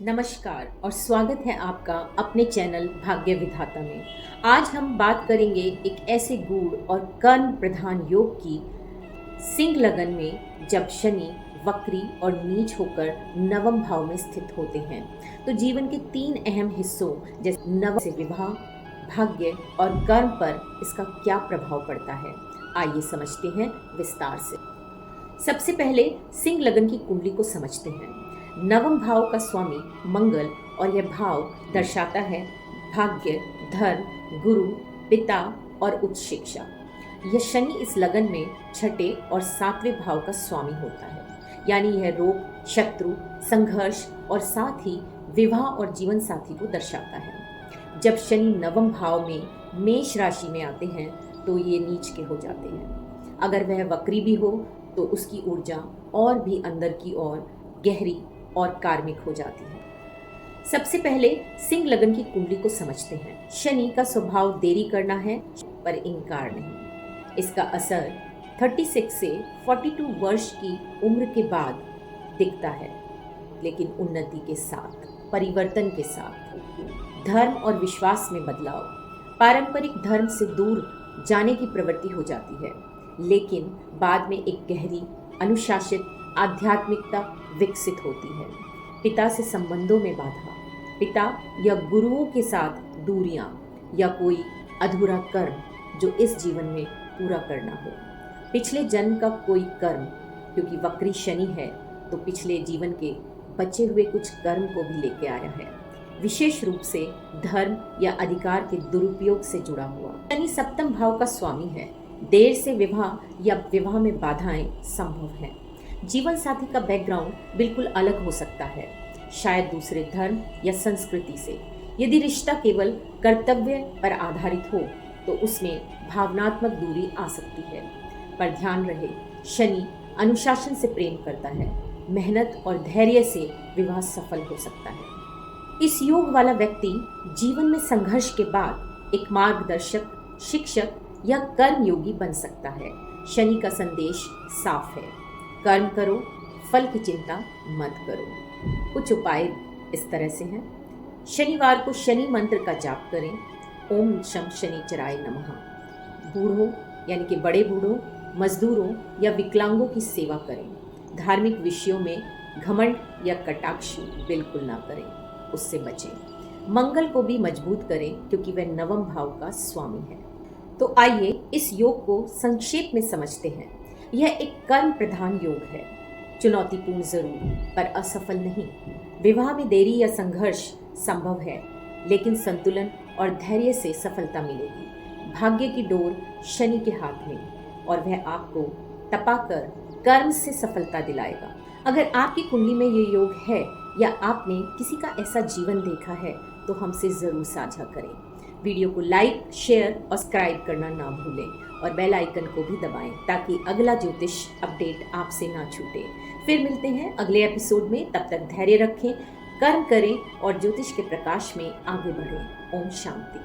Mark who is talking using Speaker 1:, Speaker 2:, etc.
Speaker 1: नमस्कार और स्वागत है आपका अपने चैनल भाग्य विधाता में। आज हम बात करेंगे एक ऐसे गूढ़ और कर्म प्रधान योग की, सिंह लगन में जब शनि वक्री और नीच होकर नवम भाव में स्थित होते हैं तो जीवन के 3 अहम हिस्सों जैसे नव से विवाह, भाग्य और कर्म पर इसका क्या प्रभाव पड़ता है, आइए समझते हैं विस्तार से। सबसे पहले सिंह लगन की कुंडली को समझते हैं। नवम भाव का स्वामी मंगल और यह भाव दर्शाता है भाग्य, धर्म, गुरु, पिता और उच्च शिक्षा। यह शनि इस लगन में छठे और 7वें भाव का स्वामी होता है, यानी यह रोग, शत्रु, संघर्ष और साथ ही विवाह और जीवन साथी को दर्शाता है। जब शनि नवम भाव में मेष राशि में आते हैं तो ये नीच के हो जाते हैं। अगर वह वक्री भी हो तो उसकी ऊर्जा और भी अंदर की ओर गहरी और कार्मिक हो जाती है। सबसे पहले सिंह लगन की कुंडली को समझते हैं। शनि का स्वभाव देरी करना है पर इनकार नहीं। इसका असर 36 से 42 वर्ष की उम्र के बाद दिखता है, लेकिन उन्नति के साथ, परिवर्तन के साथ, धर्म और विश्वास में बदलाव, पारंपरिक धर्म से दूर जाने की प्रवृत्ति हो जाती है, लेकिन बाद में एक गहरी अनुशासित आध्यात्मिकता विकसित होती है। पिता से संबंधों में बाधा, पिता या गुरुओं के साथ दूरियां या कोई अधूरा कर्म जो इस जीवन में पूरा करना हो, पिछले जन्म का कोई कर्म, क्योंकि वक्री शनि है तो पिछले जीवन के बचे हुए कुछ कर्म को भी लेके आया है, विशेष रूप से धर्म या अधिकार के दुरुपयोग से जुड़ा हुआ। शनि सप्तम भाव का स्वामी है। देर से विवाह या विवाह में बाधाएं संभव हैं। जीवन साथी का बैकग्राउंड बिल्कुल अलग हो सकता है, शायद दूसरे धर्म या संस्कृति से। यदि रिश्ता केवल कर्तव्य पर आधारित हो तो उसमें भावनात्मक दूरी आ सकती है। पर ध्यान रहे, शनि अनुशासन से प्रेम करता है। मेहनत और धैर्य से विवाह सफल हो सकता है। इस योग वाला व्यक्ति जीवन में संघर्ष के बाद एक मार्गदर्शक, शिक्षक या कर्म योगी बन सकता है। शनि का संदेश साफ है, कर्म करो, फल की चिंता मत करो। कुछ उपाय इस तरह से हैं। शनिवार को शनि मंत्र का जाप करें। ओम शम शनिचराय नमः। बूढ़ों यानी कि बड़े बूढ़ों, मजदूरों या विकलांगों की सेवा करें। धार्मिक विषयों में घमंड या कटाक्ष बिल्कुल ना करें, उससे बचें। मंगल को भी मजबूत करें क्योंकि वह नवम भाव का स्वामी है। तो आइए इस योग को संक्षेप में समझते हैं। यह एक कर्म प्रधान योग है, चुनौतीपूर्ण जरूर पर असफल नहीं। विवाह में देरी या संघर्ष संभव है, लेकिन संतुलन और धैर्य से सफलता मिलेगी। भाग्य की डोर शनि के हाथ में और वह आपको तपाकर कर्म से सफलता दिलाएगा। अगर आपकी कुंडली में ये योग है या आपने किसी का ऐसा जीवन देखा है तो हमसे ज़रूर साझा करें। वीडियो को लाइक, शेयर और सब्सक्राइब करना ना भूलें और बेल आइकन को भी दबाएं ताकि अगला ज्योतिष अपडेट आपसे ना छूटे। फिर मिलते हैं अगले एपिसोड में। तब तक धैर्य रखें, कर्म करें और ज्योतिष के प्रकाश में आगे बढ़ें। ओम शांति।